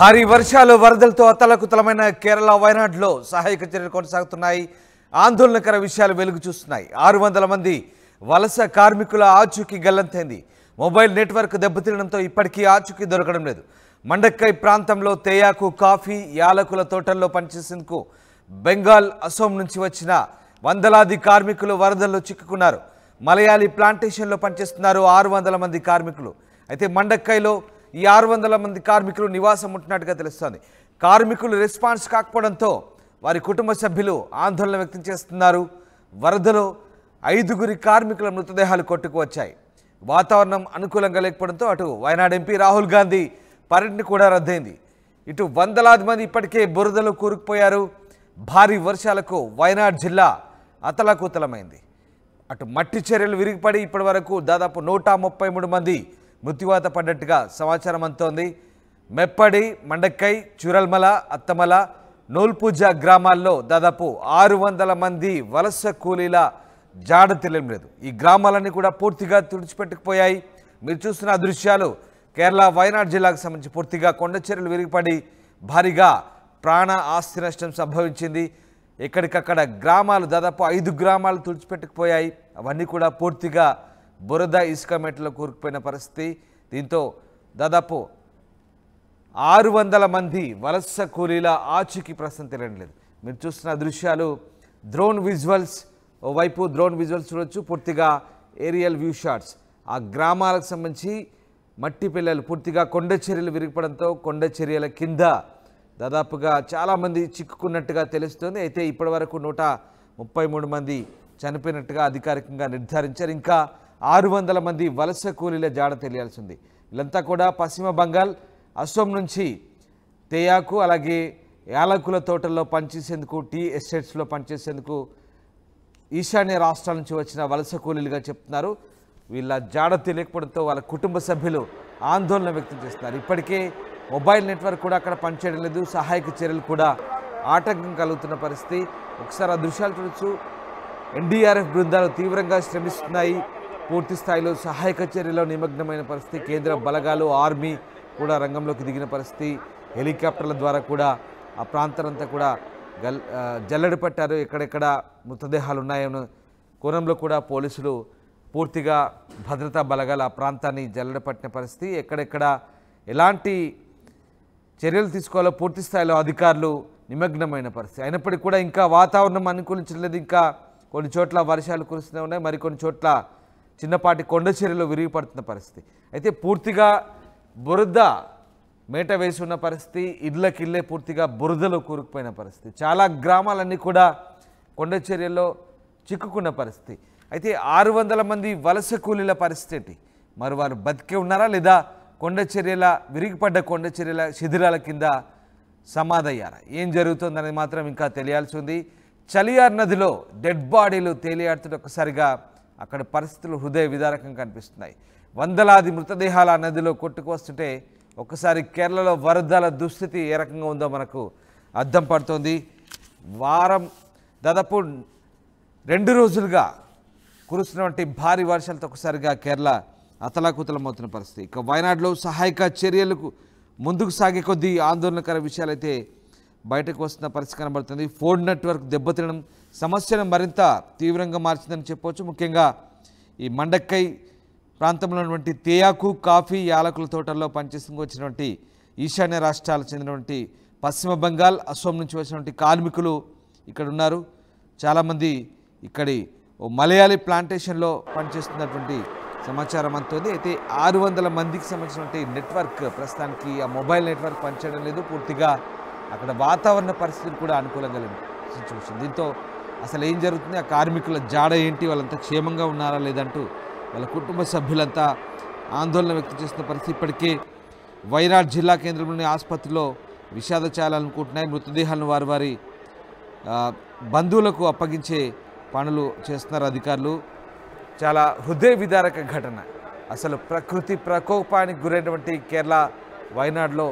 భారీ వర్షాలు వరదలతో అతలకుతలమైన కేరళ వయనాడ్లో సహాయక చర్యలు కొనసాగుతున్నాయి. ఆందోళనకర విషయాలు వెలుగు చూస్తున్నాయి. 600 మంది వలస కార్మికుల ఆచూకీ గల్లంతైంది. మొబైల్ నెట్వర్క్ దెబ్బతినడంతో ఇప్పటికీ ఆచూకీ దొరకడం లేదు. మండక్కై ప్రాంతంలో తేయాకు, కాఫీ, యాలకుల తోటల్లో పనిచేసేందుకు బెంగాల్, అసోం నుంచి వచ్చిన వందలాది కార్మికులు వరదల్లో చిక్కుకున్నారు. మలయాళీ ప్లాంటేషన్లో పనిచేస్తున్నారు 600 మంది కార్మికులు. అయితే మండక్కైలో ఈ 600 మంది కార్మికులు నివాసం ఉంటున్నట్టుగా తెలుస్తోంది. కార్మికులు రెస్పాన్స్ కాకపోవడంతో వారి కుటుంబ సభ్యులు ఆందోళన వ్యక్తం చేస్తున్నారు. వరదలో 5గురి కార్మికుల మృతదేహాలు కొట్టుకువచ్చాయి. వాతావరణం అనుకూలంగా లేకపోవడంతో అటు వయనాడ్ ఎంపీ రాహుల్ గాంధీ పర్యటన కూడా రద్దయింది. ఇటు వందలాది మంది ఇప్పటికే బురదలో కూరుకుపోయారు. భారీ వర్షాలకు వయనాడ్ జిల్లా అతలాకుతలమైంది. అటు మట్టి చర్యలు విరిగిపడి ఇప్పటి వరకు దాదాపు 133 మంది మృత్యువాత పడ్డట్టుగా సమాచారం అందుతోంది. మెప్పడి, మండక్కై, చురల్మల, అత్తమల, నోల్పూజ గ్రామాల్లో దాదాపు 600 మంది వలస కూలీల జాడ తెలియడం లేదు. ఈ గ్రామాలన్నీ కూడా పూర్తిగా తుడిచిపెట్టుకుపోయాయి. మీరు చూస్తున్న దృశ్యాలు కేరళ వయనాడ్ జిల్లాకు సంబంధించి పూర్తిగా కొండ చర్యలు విరిగిపడి భారీగా ప్రాణ ఆస్తి నష్టం సంభవించింది. ఎక్కడికక్కడ గ్రామాలు దాదాపు 5 గ్రామాలు తుడిచిపెట్టుకుపోయాయి. అవన్నీ కూడా పూర్తిగా బురద, ఇసుక మెట్లలో కూరుకుపోయిన పరిస్థితి. దీంతో దాదాపు 600 మంది వలస కూలీల ఆచూకీ ప్రస్తుతం తెలియడం లేదు. మీరు చూస్తున్న దృశ్యాలు డ్రోన్ విజువల్స్. ఓవైపు డ్రోన్ విజువల్స్ చూడొచ్చు, పూర్తిగా ఏరియల్ వ్యూ షాట్స్. ఆ గ్రామాలకు సంబంధించి మట్టి పిల్లలు పూర్తిగా కొండ చర్యలు విరిగిపడంతో కొండ చర్యల కింద దాదాపుగా చాలామంది చిక్కుకున్నట్టుగా తెలుస్తోంది. అయితే ఇప్పటి వరకు 133 మంది చనిపోయినట్టుగా అధికారికంగా నిర్ధారించారు. ఇంకా 600 మంది వలస కూలీల జాడ తెలియాల్సి ఉంది. వీళ్ళంతా కూడా పశ్చిమ బంగాల్, అసోం నుంచి తేయాకు, అలాగే యాలకుల తోటల్లో పనిచేసేందుకు, టీ ఎస్టేట్స్లో పనిచేసేందుకు ఈశాన్య రాష్ట్రాల నుంచి వచ్చిన వలస కూలీలుగా చెప్తున్నారు. వీళ్ళ జాడ తెలియకపోవడంతో వాళ్ళ కుటుంబ సభ్యులు ఆందోళన వ్యక్తం చేస్తున్నారు. ఇప్పటికే మొబైల్ నెట్వర్క్ కూడా అక్కడ పనిచేయడం లేదు. సహాయక చర్యలు కూడా ఆటంకం కలుగుతున్న పరిస్థితి. ఒకసారి ఆ దృశ్యాలు చూడొచ్చు. ఎన్డీఆర్ఎఫ్ బృందాలు తీవ్రంగా శ్రమిస్తున్నాయి. పూర్తి స్థాయిలో సహాయక చర్యలో నిమగ్నమైన పరిస్థితి. కేంద్ర బలగాలు, ఆర్మీ కూడా రంగంలోకి దిగిన పరిస్థితి. హెలికాప్టర్ల ద్వారా కూడా ఆ ప్రాంతాలంతా కూడా జల్లెడ పట్టారు. ఎక్కడెక్కడ మృతదేహాలు ఉన్నాయన్న కోణంలో కూడా పోలీసులు పూర్తిగా భద్రతా బలగాలు ఆ ప్రాంతాన్ని జల్లెడ పట్టిన పరిస్థితి. ఎక్కడెక్కడ ఎలాంటి చర్యలు తీసుకోవాలో పూర్తి స్థాయిలో అధికారులు నిమగ్నమైన పరిస్థితి. అయినప్పటికీ కూడా ఇంకా వాతావరణం అనుకూలించలేదు. ఇంకా కొన్ని చోట్ల వర్షాలు కురుస్తూనే ఉన్నాయి. మరికొన్ని చోట్ల చిన్నపాటి కొండ చర్యలు విరిగిపడుతున్న పరిస్థితి. అయితే పూర్తిగా బురద మేట వేసి ఉన్న పరిస్థితి. ఇళ్ళకిళ్ళే పూర్తిగా బురదలో కూరుకుపోయిన పరిస్థితి. చాలా గ్రామాలన్నీ కూడా కొండ చర్యల్లో చిక్కుకున్న పరిస్థితి. అయితే 600 మంది వలస కూలీల పరిస్థితి ఏంటి? మరి వారు బతికే ఉన్నారా లేదా కొండ చర్యల విరిగిపడ్డ కొండ చర్యల శిథిరాల కింద సమాధయ్యారా? ఏం జరుగుతుందనేది మాత్రం ఇంకా తెలియాల్సి ఉంది. చలియార్ నదిలో డెడ్ బాడీలు తేలియాడుతుంటే ఒక్కసారిగా అక్కడ పరిస్థితులు హృదయ విదారకంగా కనిపిస్తున్నాయి. వందలాది మృతదేహాల నదిలో కొట్టుకు వస్తుంటే ఒక్కసారి కేరళలో వరదల దుస్థితి ఏ రకంగా ఉందో మనకు అర్థం పడుతోంది. దాదాపు 2 రోజులుగా కురుస్తున్నటువంటి భారీ వర్షాలతో ఒకసారిగా కేరళ అతలాకుతలమవుతున్న పరిస్థితి. ఇక వయనాడ్లో సహాయక చర్యలకు ముందుకు సాగే కొద్దీ ఆందోళనకర విషయాలైతే బయటకు వస్తున్న పరిస్థితి కనబడుతుంది. ఫోన్ నెట్వర్క్ దెబ్బతినడం సమస్యను మరింత తీవ్రంగా మార్చిందని చెప్పవచ్చు. ముఖ్యంగా ఈ మండక్కై ప్రాంతంలో ఉన్నటువంటి తేయాకు, కాఫీ, యాలకుల తోటల్లో పనిచేసుకు వచ్చినటువంటి ఈశాన్య రాష్ట్రాలకు చెందినటువంటి పశ్చిమ బంగాల్, అసోం నుంచి వచ్చినటువంటి కార్మికులు ఇక్కడ ఉన్నారు. చాలామంది ఇక్కడి మలయాళీ ప్లాంటేషన్లో పనిచేస్తున్నటువంటి సమాచారం అంతోంది. అయితే 600 మందికి సంబంధించినటువంటి నెట్వర్క్ ప్రస్తుతానికి ఆ మొబైల్ నెట్వర్క్ పనిచేయడం లేదు. పూర్తిగా అక్కడ వాతావరణ పరిస్థితులు కూడా అనుకూలంగా లేని సిచ్యువేషన్. దీంతో అసలు ఏం జరుగుతుంది, ఆ కార్మికుల జాడ ఏంటి, వాళ్ళంతా క్షేమంగా ఉన్నారా లేదంటూ వాళ్ళ కుటుంబ సభ్యులంతా ఆందోళన వ్యక్తం చేస్తున్న పరిస్థితి. ఇప్పటికే వయనాడ్ జిల్లా కేంద్రంలోని ఆసుపత్రిలో విషాద ఛాయలనుకుంటున్నాయి. మృతదేహాలను వారి బంధువులకు అప్పగించే పనులు చేస్తున్నారు అధికారులు. చాలా హృదయ విదారక ఘటన. అసలు ప్రకృతి ప్రకోపానికి గురైనటువంటి కేరళ వయనాడ్లో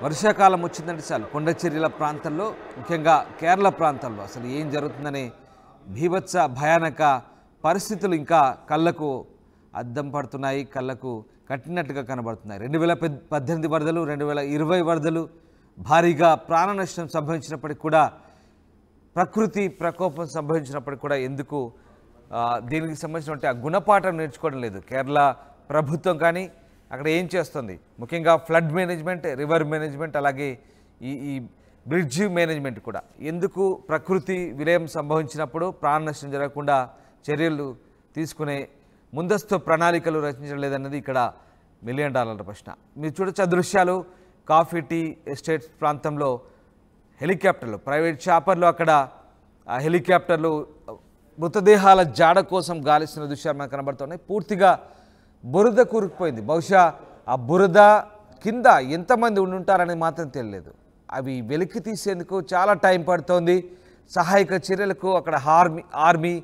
వర్షాకాలం వచ్చిందంటే చాలు కొండ చర్యల ప్రాంతంలో, ముఖ్యంగా కేరళ ప్రాంతంలో అసలు ఏం జరుగుతుందనే భీభత్స భయానక పరిస్థితులు ఇంకా కళ్ళకు అద్దం పడుతున్నాయి, కళ్ళకు కట్టినట్టుగా కనబడుతున్నాయి. 2018 వరదలు, 2020 వరదలు భారీగా ప్రాణ నష్టం సంభవించినప్పటికీ కూడా, ప్రకృతి ప్రకోపం సంభవించినప్పటికీ కూడా ఎందుకు దీనికి సంబంధించినటువంటి ఆ గుణపాఠం నేర్చుకోవడం లేదు కేరళ ప్రభుత్వం. కానీ అక్కడ ఏం చేస్తుంది, ముఖ్యంగా ఫ్లడ్ మేనేజ్మెంట్, రివర్ మేనేజ్మెంట్, అలాగే ఈ బ్రిడ్జ్ మేనేజ్మెంట్ కూడా ఎందుకు ప్రకృతి విలయం సంభవించినప్పుడు ప్రాణ నష్టం జరగకుండా చర్యలు తీసుకునే ముందస్తు ప్రణాళికలు రచించడం లేదన్నది ఇక్కడ $1 మిలియన్ ప్రశ్న. మీరు చూడొచ్చు ఆ దృశ్యాలు. కాఫీ టీ ఎస్టేట్స్ ప్రాంతంలో హెలికాప్టర్లు, ప్రైవేట్ చాపర్లు అక్కడ ఆ హెలికాప్టర్లు మృతదేహాల జాడ కోసం గాలిస్తున్న దృశ్యాలు మనకు కనబడుతున్నాయి. పూర్తిగా బురద కూరుకుపోయింది. బహుశా ఆ బురద కింద ఎంతమంది ఉండుంటారనేది మాత్రం తెలియలేదు. అవి వెలికి తీసేందుకు చాలా టైం పడుతోంది. సహాయక చర్యలకు అక్కడ ఆర్మీ,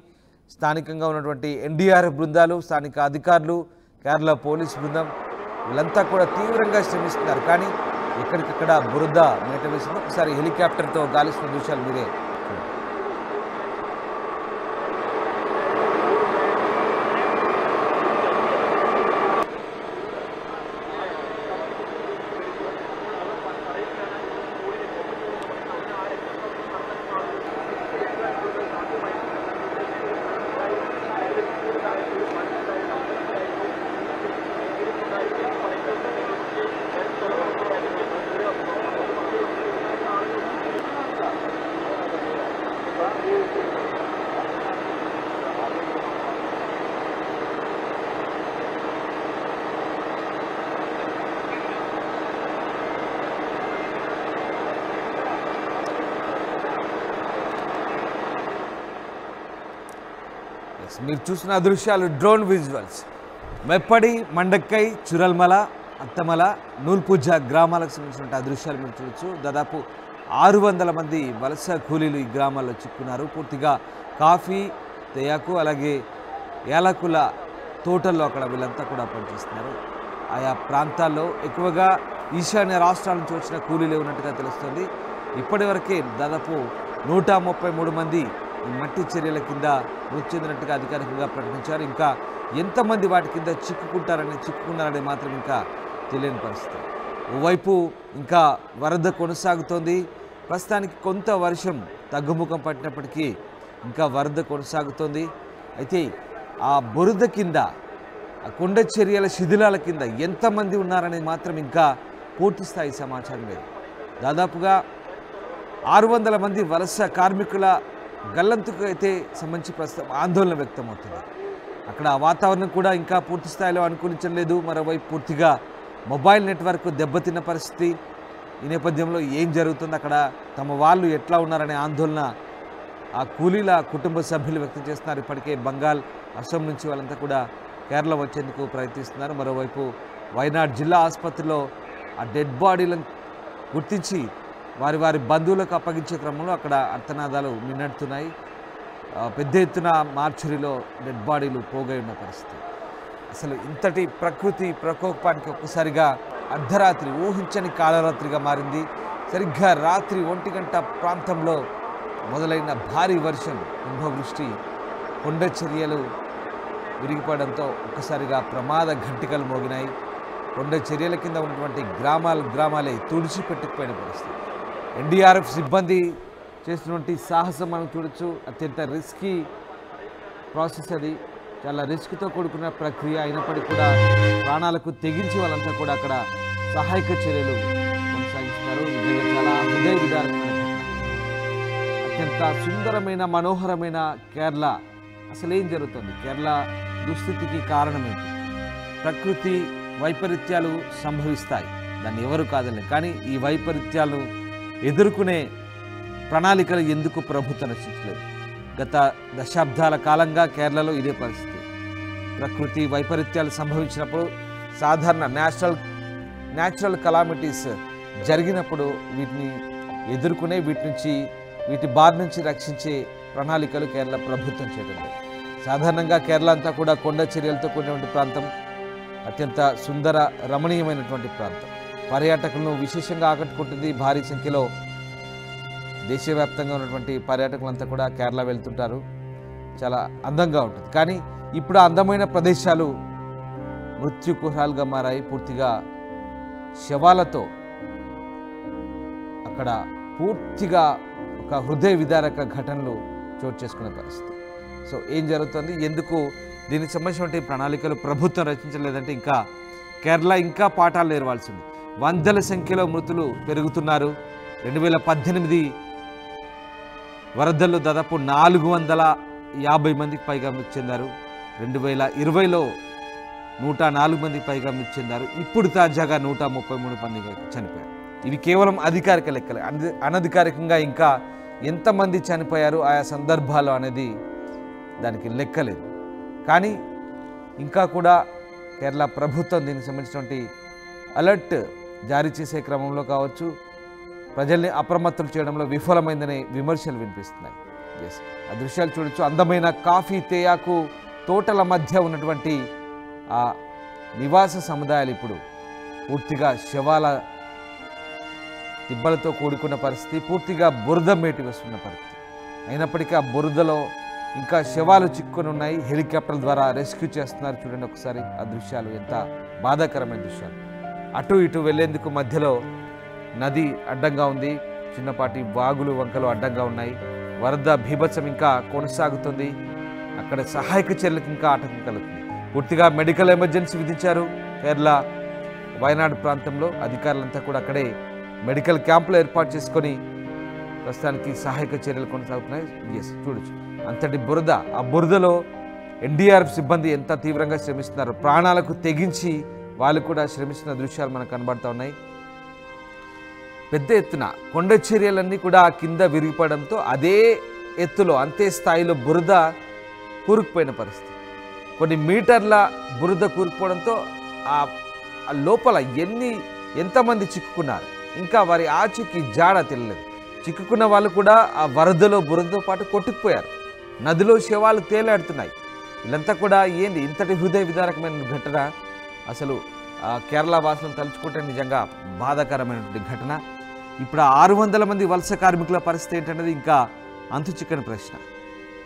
స్థానికంగా ఉన్నటువంటి ఎన్డీఆర్ఎఫ్ బృందాలు, స్థానిక అధికారులు, కేరళ పోలీస్ బృందం వీళ్ళంతా కూడా తీవ్రంగా శ్రమిస్తున్నారు. కానీ ఎక్కడికక్కడ బురద మేట వేసింది. ఒకసారి హెలికాప్టర్తో గాలిస్తున్న దృశ్యాలు మీరే మీరు చూసిన దృశ్యాలు డ్రోన్ విజువల్స్. మెప్పడి, మండక్కై, చురల్మల, అత్తమల, నూల్పూజ గ్రామాలకు సంబంధించిన దృశ్యాలు మీరు చూడొచ్చు. దాదాపు 600 మంది వలస కూలీలు ఈ గ్రామాల్లో చిక్కున్నారు. పూర్తిగా కాఫీ, తేయాకు, అలాగే యాలకుల తోటల్లో అక్కడ వీళ్ళంతా కూడా పనిచేస్తున్నారు. ఆయా ప్రాంతాల్లో ఎక్కువగా ఈశాన్య రాష్ట్రాల నుంచి వచ్చిన కూలీలే ఉన్నట్టుగా తెలుస్తుంది. ఇప్పటివరకే దాదాపు 133 మంది ఈ మట్టి చర్యల కింద మృతి చెందినట్టుగా అధికారికంగా ప్రకటించారు. ఇంకా ఎంతమంది వాటి కింద చిక్కుకున్నారనే మాత్రం ఇంకా తెలియని పరిస్థితి. ఓవైపు ఇంకా వరద కొనసాగుతోంది. ప్రస్తుతానికి కొంత వర్షం తగ్గుముఖం పట్టినప్పటికీ ఇంకా వరద కొనసాగుతోంది. అయితే ఆ బురద కింద, ఆ కొండ చర్యల శిథిలాల కింద ఎంతమంది ఉన్నారనేది మాత్రం ఇంకా పూర్తి స్థాయి సమాచారం లేదు. దాదాపుగా 600 మంది వలస కార్మికుల గల్లంతుకు అయితే సంబంధించి ప్రస్తుతం ఆందోళన వ్యక్తమవుతుంది. అక్కడ వాతావరణం కూడా ఇంకా పూర్తి స్థాయిలో అనుకూలించలేదు. మరోవైపు పూర్తిగా మొబైల్ నెట్వర్క్ దెబ్బతిన్న పరిస్థితి. ఈ నేపథ్యంలో ఏం జరుగుతుంది, అక్కడ తమ వాళ్ళు ఎట్లా ఉన్నారనే ఆందోళన ఆ కూలీల కుటుంబ సభ్యులు వ్యక్తం చేస్తున్నారు. ఇప్పటికే బంగాల్, అస్సాం నుంచి వాళ్ళంతా కూడా కేరళ వచ్చేందుకు ప్రయత్నిస్తున్నారు. మరోవైపు వైనాడ్ జిల్లా ఆసుపత్రిలో ఆ డెడ్ బాడీలను గుర్తించి వారి బంధువులకు అప్పగించే క్రమంలో అక్కడ అర్థనాదాలు మిన్నెడుతున్నాయి. పెద్ద ఎత్తున మార్చురీలో డెడ్ బాడీలు పోగై ఉన్న పరిస్థితి. అసలు ఇంతటి ప్రకృతి ప్రకోపానికి ఒక్కసారిగా అర్ధరాత్రి ఊహించని కాలరాత్రిగా మారింది. సరిగ్గా రాత్రి 1 గంట ప్రాంతంలో మొదలైన భారీ వర్షం, కుంభవృష్టి, కొండ చర్యలు విరిగిపడంతో ఒక్కసారిగా ప్రమాద ఘంటికలు మోగినాయి. కొండ చర్యల కింద ఉన్నటువంటి గ్రామాలే తుడిచిపెట్టుకుపోయిన పరిస్థితి. ఎన్డీఆర్ఎఫ్ సిబ్బంది చేస్తున్నటువంటి సాహసం మనం చూడొచ్చు. అత్యంత రిస్కీ ప్రాసెస్ అది, చాలా రిస్క్తో కూడుకున్న ప్రక్రియ అయినప్పటికీ కూడా ప్రాణాలకు తెగించి వాళ్ళంతా కూడా అక్కడ సహాయక చర్యలు కొనసాగిస్తున్నారు. నిజంగా చాలా హృదయ విదారకమైన అత్యంత సుందరమైన మనోహరమైన కేరళ. అసలు ఏం జరుగుతుంది, కేరళ దుస్థితికి కారణం ఏంటి? ప్రకృతి వైపరీత్యాలు సంభవిస్తాయి, దాన్ని ఎవరు కాదలే. కానీ ఈ వైపరీత్యాలు ఎదుర్కొనే ప్రణాళికలు ఎందుకు ప్రభుత్వం రచించలేదు? గత దశాబ్దాల కాలంగా కేరళలో ఇదే పరిస్థితి. ప్రకృతి వైపరీత్యాలు సంభవించినప్పుడు, సాధారణ న్యాచురల్ కలామిటీస్ జరిగినప్పుడు వీటిని ఎదుర్కొనే, వీటి బారి నుంచి రక్షించే ప్రణాళికలు కేరళ ప్రభుత్వం చేయడం లేదు. సాధారణంగా కేరళ అంతా కూడా కొండ చర్యలతో కూడినటువంటి ప్రాంతం, అత్యంత సుందర రమణీయమైనటువంటి ప్రాంతం. పర్యాటకులను విశేషంగా ఆకట్టుకుంటుంది. భారీ సంఖ్యలో దేశవ్యాప్తంగా ఉన్నటువంటి పర్యాటకులంతా కూడా కేరళ వెళ్తుంటారు. చాలా అందంగా ఉంటుంది. కానీ ఇప్పుడు అందమైన ప్రదేశాలు మృత్యుకుహరాలుగా మారాయి. పూర్తిగా శవాలతో అక్కడ పూర్తిగా ఒక హృదయ విదారక ఘటనలు చోటు చేసుకునే పరిస్థితి. సో ఏం జరుగుతుంది, ఎందుకు దీనికి సంబంధించినటువంటి ప్రణాళికలు ప్రభుత్వం రచించలేదంటే ఇంకా కేరళ ఇంకా పాఠాలు నేర్వాల్సి ఉంది. వందల సంఖ్యలో మృతులు పెరుగుతున్నారు. 2018 వరదల్లో దాదాపు 450 మందికి పైగా మృతి చెందారు. 2020లో 104 మందికి పైగా మృతి చెందారు. ఇప్పుడు తాజాగా 133 మంది చనిపోయారు. ఇవి కేవలం అధికారిక లెక్కలే. అనధికారికంగా ఇంకా ఎంతమంది చనిపోయారు ఆయా సందర్భాలు అనేది దానికి లెక్కలేదు. కానీ ఇంకా కూడా కేరళ ప్రభుత్వం దీనికి సంబంధించినటువంటి అలర్ట్ జారీ చేసే క్రమంలో కావచ్చు, ప్రజల్ని అప్రమత్తం చేయడంలో విఫలమైందనే విమర్శలు వినిపిస్తున్నాయి. ఎస్, ఆ దృశ్యాలు చూడొచ్చు. అందమైన కాఫీ తేయాకు తోటల మధ్య ఉన్నటువంటి ఆ నివాస సముదాయాలు ఇప్పుడు పూర్తిగా శవాల తిబ్బలతో కూడుకున్న పరిస్థితి, పూర్తిగా బురద మేటి వస్తున్న పరిస్థితి. అయినప్పటికీ ఆ బురదలో ఇంకా శవాలు చిక్కుని ఉన్నాయి. హెలికాప్టర్ల ద్వారా రెస్క్యూ చేస్తున్నారు. చూడండి ఒకసారి ఆ దృశ్యాలు, ఎంత బాధాకరమైన దృశ్యాలు. అటు ఇటు వెళ్లేందుకు మధ్యలో నది అడ్డంగా ఉంది, చిన్నపాటి వాగులు వంకలు అడ్డంగా ఉన్నాయి. వరద బీభత్సం ఇంకా కొనసాగుతుంది. అక్కడ సహాయక చర్యలకు ఇంకా ఆటంకం కలుగుతుంది. పూర్తిగా మెడికల్ ఎమర్జెన్సీ విధించారు కేరళ వయనాడు ప్రాంతంలో. అధికారులంతా కూడా అక్కడే మెడికల్ క్యాంపులు ఏర్పాటు చేసుకొని ప్రస్తుతానికి సహాయక చర్యలు కొనసాగుతున్నాయి. ఎస్, చూడొచ్చు అంతటి బురద. ఆ బురదలో ఎన్డీఆర్ఎఫ్ సిబ్బంది ఎంత తీవ్రంగా శ్రమిస్తున్నారు, ప్రాణాలకు తెగించి వాళ్ళు కూడా శ్రమిస్తున్న దృశ్యాలు మనకు కనబడుతూ ఉన్నాయి. పెద్ద ఎత్తున కొండ చర్యలన్నీ కూడా కింద విరిగిపడంతో అదే ఎత్తులో అంతే స్థాయిలో బురద కూరుకుపోయిన పరిస్థితి. కొన్ని మీటర్ల బురద కూరుకుపోవడంతో ఆ లోపల ఎంతమంది చిక్కుకున్నారు, ఇంకా వారి ఆచూకీ జాడ తెలియలేదు. చిక్కుకున్న వాళ్ళు కూడా ఆ వరదలో బురదతో పాటు కొట్టుకుపోయారు. నదిలో శవాలు తేలాడుతున్నాయి. వీళ్ళంతా కూడా ఏంది ఇంతటి హృదయ విదారకమైన ఘటన. అసలు కేరళ వాసులను తలుచుకుంటే నిజంగా బాధాకరమైనటువంటి ఘటన. ఇప్పుడు 600 మంది వలస కార్మికుల పరిస్థితి ఏంటనేది ఇంకా అంతు చిక్కని ప్రశ్న.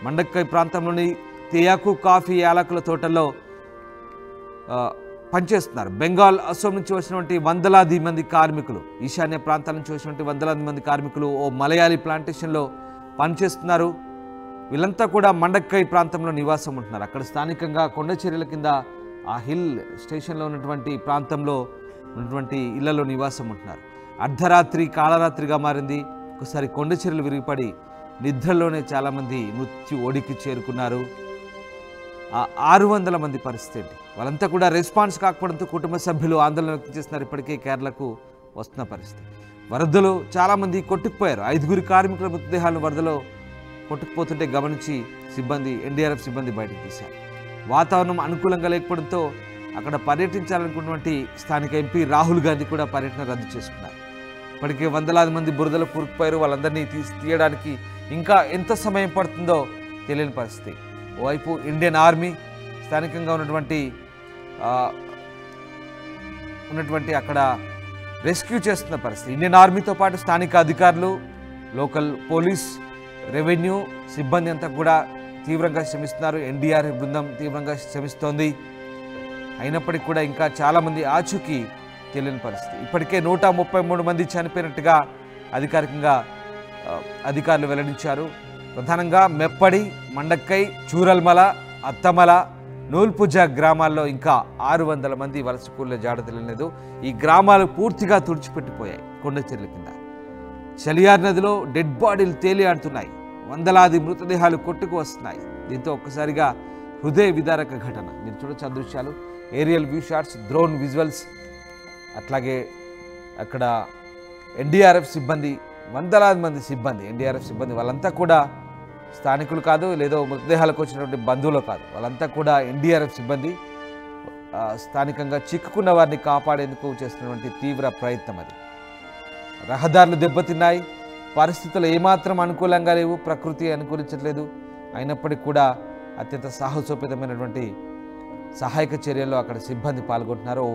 మండక్కై ప్రాంతంలోని తేయాకు కాఫీ యాలకుల తోటల్లో పనిచేస్తున్నారు. బెంగాల్, అసోం నుంచి వచ్చినటువంటి వందలాది మంది కార్మికులు, ఈశాన్య ప్రాంతాల నుంచి వచ్చినటువంటి వందలాది మంది కార్మికులు ఓ మలయాళీ ప్లాంటేషన్లో పనిచేస్తున్నారు. వీళ్ళంతా కూడా మండక్కై ప్రాంతంలో నివాసం ఉంటున్నారు. అక్కడ స్థానికంగా కొండ చర్యల కింద ఆ హిల్ స్టేషన్లో ఉన్నటువంటి ప్రాంతంలో ఉన్నటువంటి ఇళ్లలో నివాసం ఉంటున్నారు. అర్ధరాత్రి కాళరాత్రిగా మారింది. ఒకసారి కొండ చర్యలు విరిగిపడి నిద్రలోనే చాలామంది మృత్యు ఒడికి చేరుకున్నారు. 600 మంది పరిస్థితి ఏంటి? వాళ్ళంతా కూడా రెస్పాన్స్ కాకపోవడంతో కుటుంబ సభ్యులు ఆందోళన వ్యక్తం చేస్తున్నారు. ఇప్పటికే కేరళకు వస్తున్న పరిస్థితి. వరదలో చాలామంది కొట్టుకుపోయారు. 5 కార్మికుల మృతదేహాలను వరదలో కొట్టుకుపోతుంటే గమనించి ఎన్డీఆర్ఎఫ్ సిబ్బంది బయటకు తీశారు. వాతావరణం అనుకూలంగా లేకపోవడంతో అక్కడ పర్యటించాలనుకున్నటువంటి స్థానిక ఎంపీ రాహుల్ గాంధీ కూడా పర్యటన రద్దు చేసుకున్నారు. ఇప్పటికే వందలాది మంది బురదలో కూరుకుపోయారు. వాళ్ళందరినీ తీయడానికి ఇంకా ఎంత సమయం పడుతుందో తెలియని పరిస్థితి. ఓవైపు ఇండియన్ ఆర్మీ స్థానికంగా ఉన్నటువంటి అక్కడ రెస్క్యూ చేస్తున్న పరిస్థితి. ఇండియన్ ఆర్మీతో పాటు స్థానిక అధికారులు, లోకల్ పోలీస్, రెవెన్యూ సిబ్బంది అంతా కూడా తీవ్రంగా శ్రమిస్తున్నారు. ఎన్డీఆర్ఎఫ్ బృందం తీవ్రంగా శ్రమిస్తోంది. అయినప్పటికీ కూడా ఇంకా చాలామంది ఆచూకీ తెలియని పరిస్థితి. ఇప్పటికే 133 మంది చనిపోయినట్టుగా అధికారికంగా అధికారులు వెల్లడించారు. ప్రధానంగా మెప్పడి, మండక్కై, చూరల్మల, అత్తమల, నూల్పుజ గ్రామాల్లో ఇంకా 600 మంది వలస కూలీల జాడ తెలియలేదు. ఈ గ్రామాలు పూర్తిగా తుడిచిపెట్టిపోయాయి కొండ చర్యల కింద. చలియార్ నదిలో డెడ్ బాడీలు తేలియాడుతున్నాయి. వందలాది మృతదేహాలు కొట్టుకు వస్తున్నాయి. దీంతో ఒక్కసారిగా హృదయ విదారక ఘటన. మీరు చూడొచ్చు ఆ దృశ్యాలు, aerial view shots, drone visuals. అట్లాగే అక్కడ ఎన్డీఆర్ఎఫ్ సిబ్బంది, వందలాది మంది సిబ్బంది, ఎన్డీఆర్ఎఫ్ సిబ్బంది, వాళ్ళంతా కూడా స్థానికులు కాదు, లేదో మృతదేహాలకు వచ్చినటువంటి బంధువులు కాదు, వాళ్ళంతా కూడా ఎన్డీఆర్ఎఫ్ సిబ్బంది స్థానికంగా చిక్కుకున్న వారిని కాపాడేందుకు చేస్తున్నటువంటి తీవ్ర ప్రయత్నం అది. రహదారులు దెబ్బతిన్నాయి. పరిస్థితులు ఏమాత్రం అనుకూలంగా లేవు, ప్రకృతి అనుకూలించట్లేదు. అయినప్పటికీ కూడా అత్యంత సాహసోపేతమైనటువంటి సహాయక చర్యల్లో అక్కడ సిబ్బంది పాల్గొంటున్నారు.